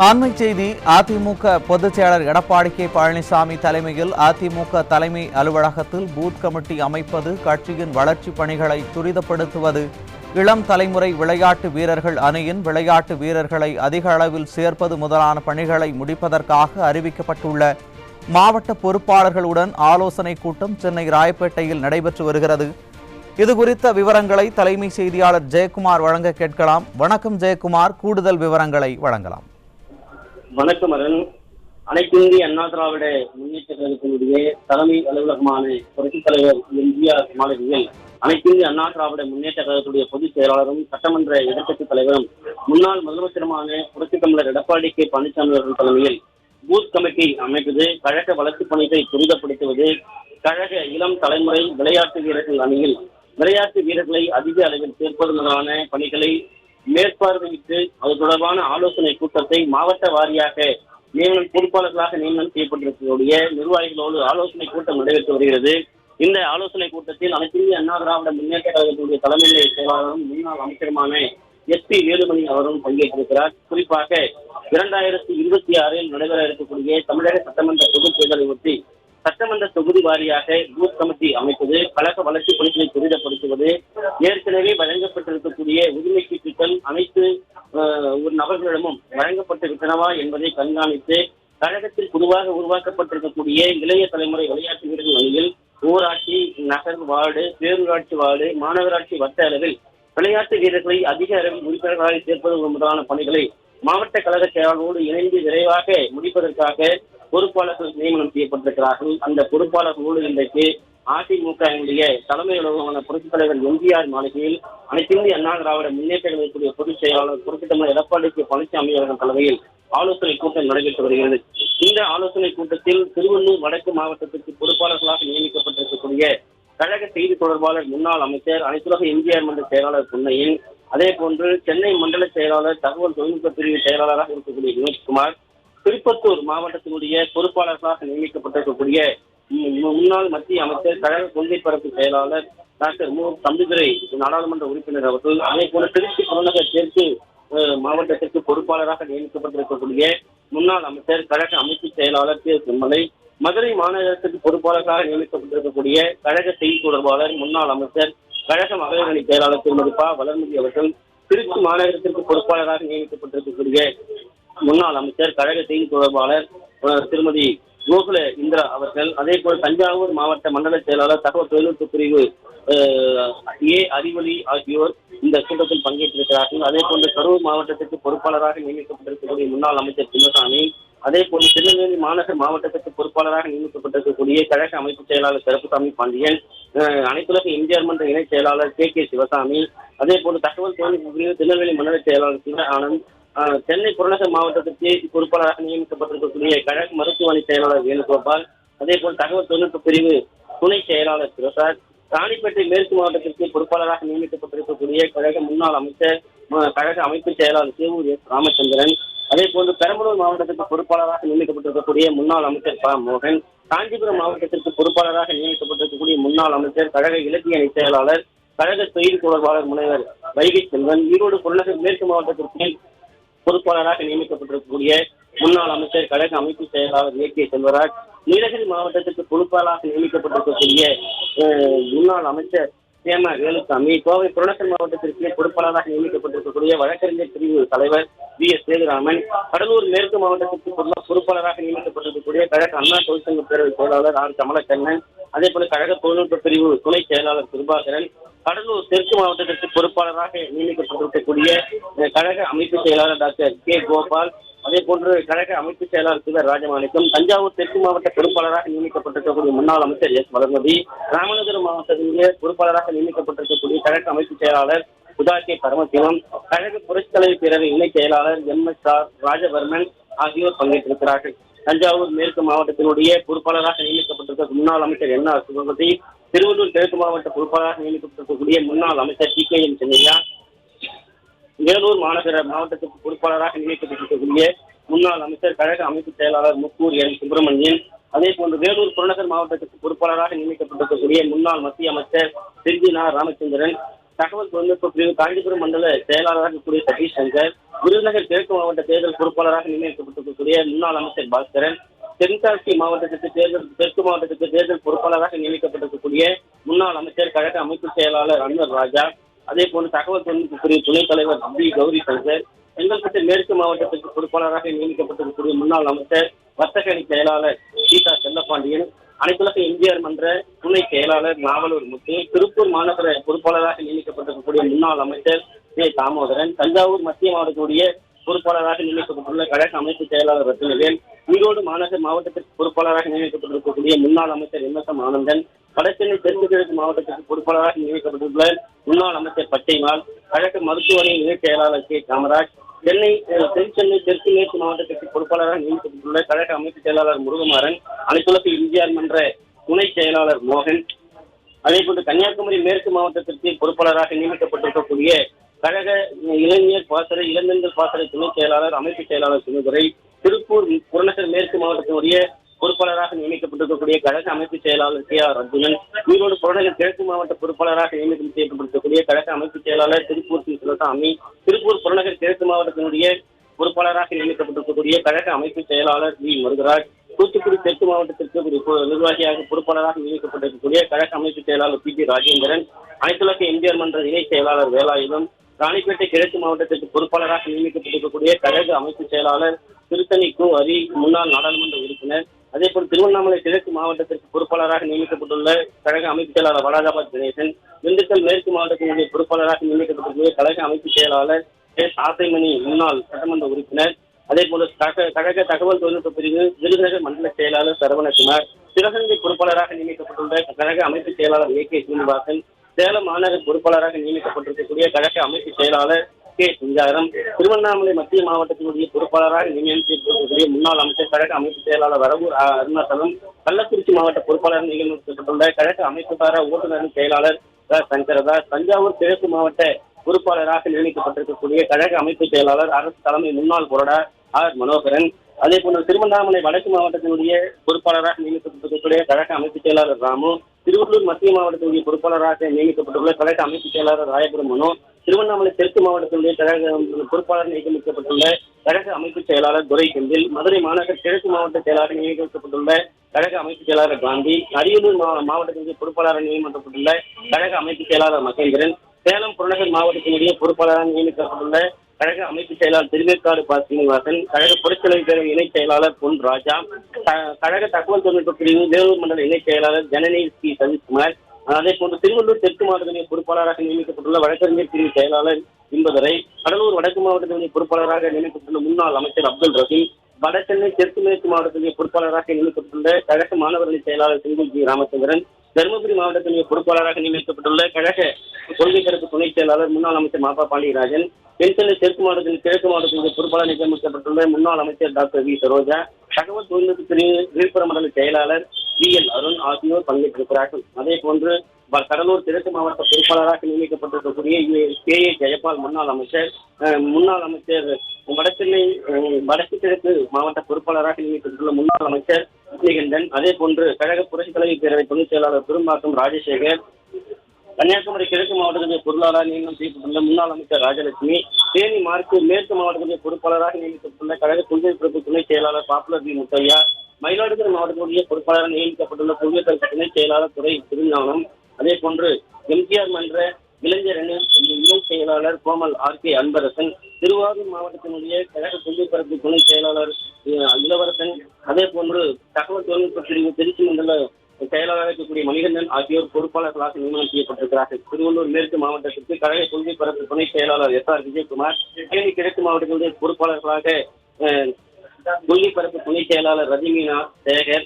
அண்மை செய்தி. அதிமுக பொதுச் செயலர் எடப்பாடி கே பழனிசாமி தலைமையில் அதிமுக தலைமை அலுவலகத்தில் பூத் கமிட்டி அமைப்பது, கட்சியின் வளர்ச்சிப் பணிகளை துரிதப்படுத்துவது, இளம் தலைமுறை விளையாட்டு வீரர்கள் அணியின் விளையாட்டு வீரர்களை அதிக அளவில் சேர்ப்பது முதலான பணிகளை முடிப்பதற்காக அறிவிக்கப்பட்டுள்ள மாவட்ட பொறுப்பாளர்களுடன் ஆலோசனை கூட்டம் சென்னை ராயப்பேட்டையில் நடைபெற்று வருகிறது. இதுகுறித்த விவரங்களை தலைமை செய்தியாளர் ஜெயக்குமார் வழங்க கேட்கலாம். வணக்கம் ஜெயக்குமார், கூடுதல் விவரங்களை வழங்கலாம். வணக்கம் அருண். அனைத்து இந்திய அண்ணா திராவிட முன்னேற்ற கழகத்தினுடைய தலைமை அலுவலகமான புரட்சித் தலைவர் எம்ஜிஆர் மாளிகையில் அனைத்து இந்திய அண்ணா திராவிட முன்னேற்ற கழகத்துடைய பொதுச் செயலாளரும் சட்டமன்ற எதிர்க்கட்சித் தலைவரும் முன்னாள் முதலமைச்சருமான புரட்சித் தமிழர் எடப்பாடி கே பழனிசாமி அவர்கள் தலைமையில் பூத் கமிட்டி அமைப்பது, கழக வளர்ச்சிப் பணிகளை துரிதப்படுத்துவது, கழக இளம் தலைமுறை விளையாட்டு வீரர்கள் அணியில் விளையாட்டு வீரர்களை அதிக அளவில் சேர்ப்பது முதலான பணிகளை மேற்பார்வையிட்டு அது தொடர்பான ஆலோசனை கூட்டத்தை மாவட்ட வாரியாக பொறுப்பாளர்களாக நியமனம் செய்யப்பட்டிருக்கக்கூடிய நிர்வாகிகளோடு ஆலோசனை கூட்டம் நடைபெற்று வருகிறது. இந்த ஆலோசனை கூட்டத்தில் அனைத்து இந்திய அண்ணா திராவிட முன்னேற்ற கழகத்தினுடைய தலைமை செயலாளரும் முன்னாள் அமைச்சருமான SP வேலுமணி அவரும் பங்கேற்றிருக்கிறார். குறிப்பாக 2026 நடைபெற இருக்கக்கூடிய தமிழக சட்டமன்ற பொதுத் தேர்தலை ஒட்டி சட்டமன்ற தொகுதி வாரியாக பூத் கமிட்டி அமைப்பது, கழக வளர்ச்சிப் பணிகளை துரிதப்படுத்துவது, ஏற்கனவே வழங்கப்பட்டிருக்கக்கூடிய உரிமை சீட்டுகள் அனைத்து ஒரு நபர்களிடமும் வழங்கப்பட்டு விட்டனவா என்பதை கண்காணித்து கழகத்தில் பொதுவாக உருவாக்கப்பட்டிருக்கக்கூடிய இளைய தலைமுறை விளையாட்டு வீரர்கள் அணியில் ஊராட்சி, நகர் வார்டு, பேரூராட்சி வார்டு, மாநகராட்சி வட்ட அளவில் விளையாட்டு வீரர்களை அதிக அளவில் உறுப்பினர்களாக சேர்ப்பது முதலான பணிகளை மாவட்ட கழக செயலாளரோடு இணைந்து விரைவாக முடிப்பதற்காக பொறுப்பாளர்கள் நியமனம் செய்யப்பட்டிருக்கிறார்கள். அந்த பொறுப்பாளர்களோடு இன்றைக்கு அதிமுக தலைமை அலுவலகமான புரட்சித் தலைவர் எம்ஜிஆர் மாளிகையில் அனைத்து இந்திய அண்ணா திராவிட முன்னேற்ற கழகத்துடைய பொதுச் செயலாளர் புரட்சித் தமிழர் எடப்பாடி கே பழனிசாமி அவர்கள் தலைமையில் ஆலோசனை கூட்டம் நடைபெற்று வருகிறது. இந்த ஆலோசனை கூட்டத்தில் திருவள்ளூர் வடக்கு மாவட்டத்திற்கு பொறுப்பாளர்களாக நியமிக்கப்பட்டிருக்கக்கூடிய கழக செய்தி தொடர்பாளர் முன்னாள் அமைச்சர் அனைத்துலக எம்ஜிஆர் மன்ற செயலாளர் பொன்னையன், அதே போன்று சென்னை மண்டல செயலாளர் தகவல் தொழில்நுட்ப பிரிவு செயலாளராக இருக்கக்கூடிய வினோத்குமார், திருப்பத்தூர் மாவட்டத்தினுடைய பொறுப்பாளர்களாக நியமிக்கப்பட்டிருக்கக்கூடிய முன்னாள் மத்திய அமைச்சர் கழக கொள்கை பரப்பு செயலாளர் டாக்டர் மு தம்பிதுரை நாடாளுமன்ற உறுப்பினர் அவர்கள், அதே போல திருச்சி புறநகர் தெற்கு மாவட்டத்திற்கு பொறுப்பாளராக நியமிக்கப்பட்டிருக்கக்கூடிய முன்னாள் அமைச்சர் கழக அமைப்பு செயலாளர் கே செம்மலை, மதுரை மாநகரத்திற்கு பொறுப்பாளர்களாக நியமிக்கப்பட்டிருக்கக்கூடிய கழக செய்தி தொடர்பாளர் முன்னாள் அமைச்சர் கழக மகளிர் அணி செயலாளர் திருமதி ப வளர்மதி அவர்கள், திருச்சி மாநகரத்திற்கு பொறுப்பாளராக நியமிக்கப்பட்டிருக்கக்கூடிய முன்னாள் அமைச்சர் கழக செய்தி தொடர்பாளர் திருமதி கோகுல இந்திரா அவர்கள், அதே போல் தஞ்சாவூர் மாவட்ட மண்டல செயலாளர் தகவல் தொழில்நுட்ப பிரிவு அறிவொளி ஆகியோர் இந்த கூட்டத்தில் பங்கேற்றிருக்கிறார்கள். அதே போன்று கரூர் மாவட்டத்திற்கு பொறுப்பாளராக நியமிக்கப்பட்டிருக்கக்கூடிய முன்னாள் அமைச்சர் சின்னசாமி, அதே போன்று திருநெல்வேலி மாநகர் மாவட்டத்திற்கு பொறுப்பாளராக நியமிக்கப்பட்டிருக்கக்கூடிய கழக அமைப்பு செயலாளர் கருப்புசாமி பாண்டியன், அனைத்துலக எம்ஜிஆர் மன்ற இணை செயலாளர் கே சிவசாமி, அதே போன்று தகவல் தொழில்நுட்ப பிரிவு திருநெல்வேலி மண்டல செயலாளர் சிவ ஆனந்த், சென்னை புறநகர் மாவட்டத்திற்கு பொறுப்பாளராக நியமிக்கப்பட்டிருக்கக்கூடிய கழக மருத்துவ அணி செயலாளர் வேணுகோபால், அதே போல் தகவல் தொழில்நுட்ப பிரிவு துணை செயலாளர் பிரசாத், ராணிப்பேட்டை மேற்கு மாவட்டத்திற்கு பொறுப்பாளராக நியமிக்கப்பட்டிருக்கக்கூடிய கழக முன்னாள் அமைச்சர் கழக அமைப்பு செயலாளர் சேவூர் எஸ் ராமச்சந்திரன், அதே போன்று பெரம்பலூர் மாவட்டத்திற்கு பொறுப்பாளராக நியமிக்கப்பட்டிருக்கக்கூடிய முன்னாள் அமைச்சர் ப மோகன், காஞ்சிபுரம் மாவட்டத்திற்கு பொறுப்பாளராக நியமிக்கப்பட்டிருக்கக்கூடிய முன்னாள் அமைச்சர் கழக இலக்கிய அணி செயலாளர் கழக செய்தி தொடர்பாளர் முனைவர் வைகை செல்வன், ஈரோடு புறநகர் மேற்கு மாவட்டத்திற்கு பொறுப்பாளராக நியமிக்கப்பட்டிருக்கக்கூடிய முன்னாள் அமைச்சர் கழக அமைப்பு செயலாளர் கே செல்வராஜ், நீலகிரி மாவட்டத்திற்கு பொறுப்பாளராக நியமிக்கப்பட்டிருக்கக்கூடிய முன்னாள் அமைச்சர் சேம வேலுசாமி, கோவை புறநகர் மாவட்டத்திற்கு பொறுப்பாளராக நியமிக்கப்பட்டிருக்கக்கூடிய வழக்கறிஞர் பிரிவு தலைவர் VS சேதுராமன், கடலூர் மேற்கு மாவட்டத்திற்கு பொறுப்பாளராக நியமிக்கப்பட்டிருக்கக்கூடிய கழக அண்ணா தொழிற்சங்க பேரவை செயலாளர் R கமலக்கண்ணன், அதே போல கழக தொழில்நுட்ப பிரிவு துணை செயலாளர் கிருபாகரன், கடலூர் தெற்கு மாவட்டத்திற்கு பொறுப்பாளராக நியமிக்கப்பட்டிருக்கக்கூடிய கழக அமைப்பு செயலாளர் டாக்டர் கே கோபால், அதே போன்று கழக அமைப்பு செயலாளர் சிவர் ராஜமாணிக்கம், தஞ்சாவூர் தெற்கு மாவட்ட பொறுப்பாளராக நியமிக்கப்பட்டிருக்கக்கூடிய முன்னாள் அமைச்சர் எஸ் வளர்மதி, ராமநாதபுரம் மாவட்டத்தினுடைய பொறுப்பாளராக நியமிக்கப்பட்டிருக்கக்கூடிய கழக அமைப்பு செயலாளர் சுதா கே பரமசிவம், கழக புரட்சித் தலைவர் பேரவை இணை செயலாளர் MSR ராஜவர்மன் ஆகியோர் பங்கேற்றிருக்கிறார்கள். தஞ்சாவூர் மேற்கு மாவட்டத்தினுடைய பொறுப்பாளராக நியமிக்கப்பட்டிருக்க முன்னாள் அமைச்சர் NR சுபபதி, திருவள்ளூர் கிழக்கு மாவட்ட பொறுப்பாளராக நியமிக்கப்பட்டிருக்கக்கூடிய முன்னாள் அமைச்சர் TKM சென்னையா, வேலூர் மாநகர மாவட்டத்திற்கு பொறுப்பாளராக நியமிக்கப்பட்டிருக்கக்கூடிய முன்னாள் அமைச்சர் கழக அமைப்பு செயலாளர் முக்கூர் N சுப்பிரமணியன், அதே போன்று வேலூர் புறநகர் மாவட்டத்திற்கு பொறுப்பாளராக நியமிக்கப்பட்டிருக்கக்கூடிய முன்னாள் மத்திய அமைச்சர் திருஜினா ராமச்சந்திரன், தகவல் தொழில்நுட்ப பிரிவு காஞ்சிபுரம் மண்டல செயலாளராக இருக்கக்கூடிய சதீஷ் சங்கர், விருதுநகர் கிழக்கு மாவட்ட தேர்தல் பொறுப்பாளராக நியமிக்கப்பட்டிருக்கக்கூடிய முன்னாள் அமைச்சர் பாஸ்கரன், தென்காசி மாவட்டத்திற்கு தெற்கு மாவட்டத்திற்கு தேர்தல் பொறுப்பாளராக நியமிக்கப்பட்டிருக்கக்கூடிய முன்னாள் அமைச்சர் கழக அமைப்பு செயலாளர் அன்வர் ராஜா, அதே போன்று தகவல் தொழில்நுட்ப பிரிவு துணைத் தலைவர் பி கௌரி சங்கர், செங்கல்பட்டு மேற்கு மாவட்டத்திற்கு பொறுப்பாளராக நியமிக்கப்பட்டிருக்கக்கூடிய முன்னாள் அமைச்சர் வர்த்தக அணி செயலாளர் சீதா செல்லப்பாண்டியன், அனைத்துலக எம்ஜிஆர் மன்ற துணை செயலாளர் நாவலூர் முத்து, திருப்பூர் மாநகர பொறுப்பாளராக நியமிக்கப்பட்டிருக்கக்கூடிய முன்னாள் அமைச்சர் தாமோதரன், தஞ்சாவூர் மத்திய மாவட்டத்துடைய பொறுப்பாளராக நியமிக்கப்பட்டுள்ள கழக அமைப்பு செயலாளர் ரத்தினவேல், ஈரோடு மாநகர் மாவட்டத்திற்கு பொறுப்பாளராக நியமிக்கப்பட்டிருக்கக்கூடிய முன்னாள் அமைச்சர் எம் ஆனந்தன், வடசென்னை தெற்கு கிழக்கு மாவட்டத்திற்கு பொறுப்பாளராக நியமிக்கப்பட்டுள்ள முன்னாள் அமைச்சர் பச்சைமால், கழக மருத்துவ அணி இணைச் செயலாளர் கே காமராஜ், தென்சென்னை தெற்கு மேற்கு மாவட்டத்திற்கு பொறுப்பாளராக நியமிக்கப்பட்டுள்ள கழக அமைப்பு செயலாளர் முருகமாறன், அனைத்துலக எம்ஜிஆர் மன்ற துணை செயலாளர் மோகன், அதேபோன்று கன்னியாகுமரி மேற்கு மாவட்டத்திற்கு பொறுப்பாளராக நியமிக்கப்பட்டிருக்கக்கூடிய கழக இளைஞர் பாசறை இளம்பெண்கள் பாசறை துணை செயலாளர் அமைப்பு செயலாளர் சுமதுரை, திருப்பூர் புறநகர் மேற்கு மாவட்டத்தினுடைய பொறுப்பாளராக நியமிக்கப்பட்டிருக்கக்கூடிய கழக அமைப்பு செயலாளர் கே ஆர் அர்ஜுனன், ஈரோடு புறநகர் கிழக்கு மாவட்ட பொறுப்பாளராக நியமிக்கம் செய்யப்பட்டிருக்கக்கூடிய கழக அமைப்பு செயலாளர் திருப்பூர் சி சிவசாமி, திருப்பூர் புறநகர் கிழக்கு மாவட்டத்தினுடைய பொறுப்பாளராக நியமிக்கப்பட்டிருக்கக்கூடிய கழக அமைப்பு செயலாளர் வி முருகராஜ், தூத்துக்குடி தெற்கு மாவட்டத்திற்கு நிர்வாகியாக பொறுப்பாளராக நியமிக்கப்பட்டிருக்கக்கூடிய கழக அமைப்பு செயலாளர் பி ராஜேந்திரன், அனைத்துலக எம்ஜிஆர் மன்ற இணை செயலாளர் வேலாயுதம், ராணிப்பேட்டை கிழக்கு மாவட்டத்திற்கு பொறுப்பாளராக நியமிக்கப்பட்டிருக்கக்கூடிய கழக அமைப்பு செயலாளர் திருத்தணி கு ஹரி, முன்னாள் நாடாளுமன்ற உறுப்பினர், அதேபோல் திருவண்ணாமலை கிழக்கு மாவட்டத்திற்கு பொறுப்பாளராக நியமிக்கப்பட்டுள்ள கழக அமைப்பு செயலாளர் வடாஜாபாத் கணேசன், திண்டுக்கல் மேற்கு மாவட்டத்தினுடைய பொறுப்பாளராக நியமிக்கப்பட்டுள்ள கழக அமைப்பு செயலாளர் ஆசைமணி, முன்னாள் சட்டமன்ற உறுப்பினர், அதேபோல கழக தகவல் தொழில்நுட்ப பிரிவு விருதுநகர் மண்டல செயலாளர் சரவணகுமார், சிவகங்கை பொறுப்பாளராக நியமிக்கப்பட்டுள்ள கழக அமைப்பு செயலாளர் கே சீனிவாசன், சேலம் மாநகர் பொறுப்பாளராக நியமிக்கப்பட்டிருக்கக்கூடிய கழக அமைப்பு செயலாளர் கே சிங்காரம், திருவண்ணாமலை மத்திய மாவட்டத்தினுடைய பொறுப்பாளராக நியமிக்கப்பட்டிருக்கக்கூடிய முன்னாள் அமைச்சர் கழக அமைப்பு செயலாளர் வரவூர் அருணாச்சலம், கள்ளக்குறிச்சி மாவட்ட பொறுப்பாளராக நியமிக்கப்பட்டுள்ள கழக அமைப்புக்கார ஓட்டுநர் செயலாளர் சங்கரதாஸ், தஞ்சாவூர் கிழக்கு மாவட்ட பொறுப்பாளராக நியமிக்கப்பட்டிருக்கக்கூடிய கழக அமைப்பு செயலாளர் அரசு தலைமை முன்னாள் கொறடா ஆர் மனோகரன், அதே போன்று திருவண்ணாமலை வடக்கு மாவட்டத்தினுடைய பொறுப்பாளராக நியமிக்கப்பட்டிருக்கக்கூடிய கழக அமைப்பு செயலாளர் ராமு, திருவள்ளூர் மத்திய மாவட்டத்தினுடைய பொறுப்பாளராக நியமிக்கப்பட்டுள்ள கழக அமைப்பு செயலாளர் ராயபுரம் மனோ, திருவண்ணாமலை தெற்கு மாவட்டத்தினுடைய கழக பொறுப்பாளர் நியமிக்கப்பட்டுள்ள கழக அமைப்பு செயலாளர் துரை செந்தில், மதுரை மாநகர் கிழக்கு மாவட்ட செயலாளர் நியமிக்கப்பட்டுள்ள கழக அமைப்பு செயலாளர் காந்தி, அரியலூர் மாவட்டத்தினுடைய பொறுப்பாளராக நியமிக்கப்பட்டுள்ள கழக அமைப்பு செயலாளர் மகேந்திரன், சேலம் புறநகர் மாவட்டத்தினுடைய பொறுப்பாளராக நியமிக்கப்பட்டுள்ள கழக அமைப்பு செயலாளர் திருவேற்காடு ப சீனிவாசன், கழக புரட்சித்தலைவர் பேரவை இணைச் செயலாளர் பொன் ராஜா, கழக தகவல் தொழில்நுட்ப பிரிவு வேலூர் மண்டல இணைச் செயலாளர் ஜனனி சி சதீஷ்குமார், அதே போன்று திருவள்ளூர் தெற்கு மாவட்டத்தினுடைய பொறுப்பாளராக நியமிக்கப்பட்டுள்ள வழக்கறிஞர் பிரிவு செயலாளர் இன்பதுரை, கடலூர் வடக்கு மாவட்டத்தினுடைய பொறுப்பாளராக நியமிக்கப்பட்டுள்ள முன்னாள் அமைச்சர் அப்துல் ரஹீம், வடசென்னை தெற்கு மேற்கு மாவட்டத்தினுடைய பொறுப்பாளராக நியமிக்கப்பட்டுள்ள கழக மாணவரணி செயலாளர் செந்தில் ஜி ராமச்சந்திரன், தருமபுரி மாவட்டத்தினுடைய பொறுப்பாளராக நியமிக்கப்பட்டுள்ள கழக கொள்கை பரப்பு துணை செயலாளர் முன்னாள் அமைச்சர் மாப்பா பாண்டியராஜன், தென்சென்னை தெற்கு மாவட்டத்தில் கிழக்கு மாவட்டத்தினுடைய பொறுப்பாளர் நியமிக்கப்பட்டுள்ள முன்னாள் அமைச்சர் டாக்டர் வி சரோஜா, தகவல் தொழில்நுட்ப பிரிவு விழுப்புரம் மண்டல செயலாளர் வி எல் அருண் ஆகியோர் பங்கேற்றிருக்கிறார்கள். அதே போன்று கடலூர் கிழக்கு மாவட்ட பொறுப்பாளராக நியமிக்கப்பட்டிருக்கக்கூடிய கே ஏ ஜெயபால் முன்னாள் அமைச்சர் வடசென்னை வடக்கு கிழக்கு மாவட்ட பொறுப்பாளராக நியமிக்கப்பட்டுள்ள முன்னாள் அமைச்சர் விஜயகண்டன், அதே போன்று கழக புரட்சித் தலைவர் பேரவை துணைச் செயலாளர் பெரும்பாக்கம் ராஜசேகர், கன்னியாகுமரி கிழக்கு மாவட்டத்தினுடைய பொருளாளராக நியமனம் செய்யப்பட்டுள்ள முன்னாள் அமைச்சர் ராஜலட்சுமி, தேனி மேற்கு மாவட்டத்தினுடைய பொறுப்பாளராக நியமிக்கப்பட்டுள்ள கழக கொள்கை பிறப்பு துணை செயலாளர் பாப்புலர் வி முத்தையா, மயிலாடுதுறை மாவட்டத்தினுடைய பொறுப்பாளராக நியமிக்கப்பட்டுள்ள கொள்கை பிறப்பு துணை செயலாளர் துறை திருஞானம், அதே போன்று எம்ஜிஆர் மன்ற இளைஞர் இணை செயலாளர் கோமல் ஆர் கே அன்பரசன், திருவாரூர் மாவட்டத்தினுடைய கழக கொள்கை பரப்பு துணை செயலாளர் இளவரசன், அதே போன்று தகவல் தொழில்நுட்ப பிரிவு திருச்சி மண்டல செயலாளராக இருக்கக்கூடிய மணிகண்டன் ஆகியோர் பொறுப்பாளர்களாக நியமனம் செய்யப்பட்டிருக்கிறார்கள். திருவள்ளூர் மேற்கு மாவட்டத்திற்கு கழக கொள்கை பரப்பு துணை செயலாளர் எஸ் ஆர் விஜயகுமார், தேனி கிழக்கு மாவட்டத்தினுடைய பொறுப்பாளர்களாக கொள்கை பரப்பு துணை செயலாளர் ரஜினீனா சேகர்,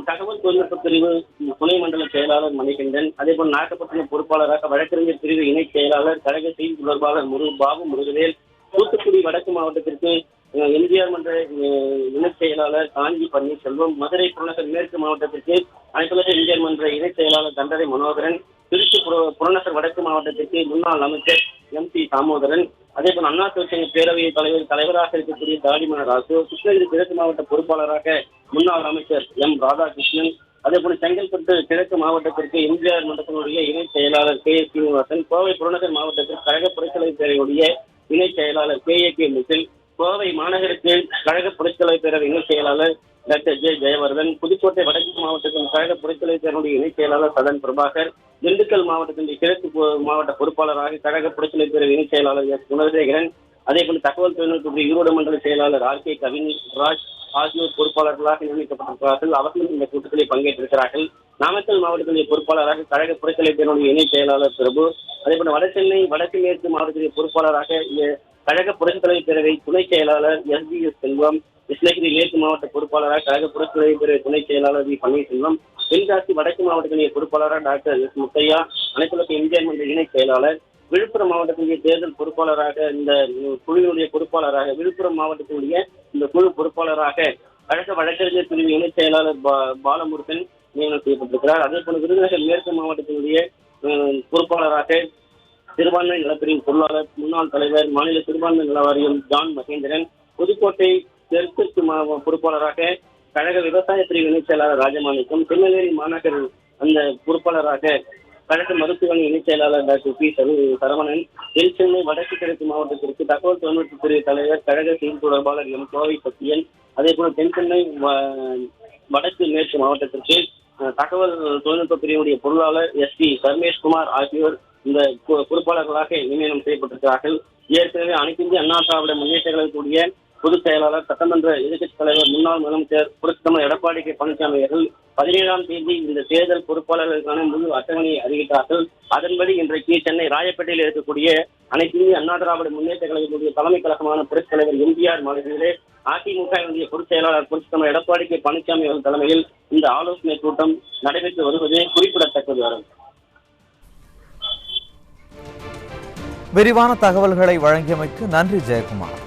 தகவல் தொழில்நுட்ப பிரிவு துணை மண்டல செயலாளர் மணிகண்டன், அதேபோல் நாகப்பட்டினம் பொறுப்பாளராக வழக்கறிஞர் பிரிவு இணை செயலாளர் கழக செய்தி தொடர்பாளர் பாபு முருகவேல், தூத்துக்குடி வடக்கு மாவட்டத்திற்கு எம்ஜிஆர் மன்ற இணைச் செயலாளர் காஞ்சி பன்னீர்செல்வம், மதுரை புறநகர் மேற்கு மாவட்டத்திற்கு அனைத்துலக எம்ஜிஆர் மன்ற இணைச் செயலாளர் தண்டரை மனோகரன், திருச்சி புறநகர் வடக்கு மாவட்டத்திற்கு முன்னாள் அமைச்சர் எம் சி தாமோதரன், அதேபோல் அண்ணா தொழிற்சங்க பேரவையை தலைவராக இருக்கக்கூடிய தாடிமன ராசு, கிருஷ்ணகிரி கிழக்கு மாவட்ட பொறுப்பாளராக முன்னாள் அமைச்சர் எம் ராதாகிருஷ்ணன், அதேபோல செங்கல்பட்டு கிழக்கு மாவட்டத்திற்கு எம்ஜிஆர் மன்றத்தினுடைய இணை செயலாளர் கே எஸ் சீனிவாசன், கோவை புறநகர் மாவட்டத்திற்கு கழக புரட்சித்தலைவர் பேரவையுடைய இணை செயலாளர் K A K misl, Kovai மாநகருக்கு கழக புரட்சித்தலைவர் பேரவை இணை செயலாளர் டாக்டர் ஜே ஜெயவர்தன், புதுக்கோட்டை வடக்கு மாவட்டத்தின் கழக புரட்சித்தலைவர் பேரவையுடைய இணை செயலாளர் சதன் பிரபாகர், திண்டுக்கல் மாவட்டத்தின் கிழக்கு மாவட்ட பொறுப்பாளராக கழக புரட்சித்தலைவர் பேரவை இணை செயலாளர் எஸ் குணசேகரன், அதேபோல் தகவல் தொழில்நுட்ப ஈரோடு மண்டல செயலாளர் ஆர் கே கவின்ராஜ் ஆகியோர் பொறுப்பாளர்களாக நியமிக்கப்பட்டிருக்கிறார்கள். அவர்களும் இந்த கூட்டத்தில் பங்கேற்றிருக்கிறார்கள். நாமக்கல் மாவட்டத்தினுடைய பொறுப்பாளராக கழக புரட்சித்தலைவர் பேரவையுடைய இணை செயலாளர் பிரபு, அதேபோல வடசென்னை வடக்கு மேற்கு மாவட்டத்தினுடைய பொறுப்பாளராக கழக புரட்சித்தலைவர் பேரவை துணை செயலாளர் எஸ் செல்வம், கிருஷ்ணகிரி மேற்கு மாவட்ட பொறுப்பாளராக கழக புரட்சித்தலைவர் பேரவை துணை செயலாளர் வி பன்னீர்செல்வம், தென்காசி வடக்கு மாவட்டத்தினுடைய பொறுப்பாளராக டாக்டர் எஸ் முத்தையா, அனைத்துலக எம்ஜிஆர் மன்ற இணை செயலாளர், விழுப்புரம் மாவட்டத்தினுடைய தேர்தல் பொறுப்பாளராக இந்த குழுவினுடைய பொறுப்பாளராக விழுப்புரம் மாவட்டத்தினுடைய இந்த குழு பொறுப்பாளராக கழக வழக்கறிஞர் பிரிவு இணை செயலாளர் பாலமுருகன் நியமனம் செய்யப்பட்டிருக்கிறார். அதே போல விருதுநகர் மேற்கு மாவட்டத்தினுடைய பொறுப்பாளராக சிறுபான்மை நலப்பிரிவு பொருளாளர் முன்னாள் தலைவர் மாநில சிறுபான்மை நல வாரியம் ஜான் மகேந்திரன், புதுக்கோட்டை தெற்கு பொறுப்பாளராக கழக விவசாய பிரிவு இணை செயலாளர் ராஜமாணிக்கம், திருநெல்வேலி மாநகர் அந்த பொறுப்பாளராக கழக மருத்துவமனை இணை செயலாளர் டாக்டர் பி சரவணன், தென்சென்னை வடக்கு கிழக்கு மாவட்டத்திற்கு தகவல் தொழில்நுட்ப பிரிவு தலைவர் கழக செய்தி தொடர்பாளர் எம் கோவை சத்தியன், அதே போல தென்சென்னை வடக்கு மேற்கு மாவட்டத்திற்கு தகவல் தொழில்நுட்ப பிரிவுடைய பொருளாளர் எஸ் பி சர்மேஷ்குமார் ஆகியோர் இந்த பொறுப்பாளர்களாக நியமனம் செய்யப்பட்டிருக்கிறார்கள். ஏற்கனவே அனைத்து இந்திய அண்ணா திராவிட முன்னேற்ற கழகத்துடைய பொதுச் செயலாளர் சட்டமன்ற எதிர்க்கட்சித் தலைவர் முன்னாள் முதலமைச்சர் புரட்சித்தலைவர் எடப்பாடி கே பழனிசாமி அவர்கள் 17ஆம் தேதி இந்த தேர்தல் பொறுப்பாளர்களுக்கான முழு அட்டவணையை அறிவித்தார்கள். அதன்படி இன்றைக்கு சென்னை ராயப்பேட்டையில் இருக்கக்கூடிய அனைத்து இந்திய அண்ணா திராவிட முன்னேற்ற கழகத்துடைய தலைமை கழகமான புரட்சித் தலைவர் எம்ஜிஆர் மாளிகையிலே அதிமுக பொதுச் செயலாளர் புரட்சித்தலைவர் எடப்பாடி கே பழனிசாமி அவர்கள் தலைமையில் இந்த ஆலோசனை கூட்டம் நடைபெற்று வருவது குறிப்பிடத்தக்கது. விரிவான தகவல்களை வழங்கியமைக்கு நன்றி ஜெயக்குமார்.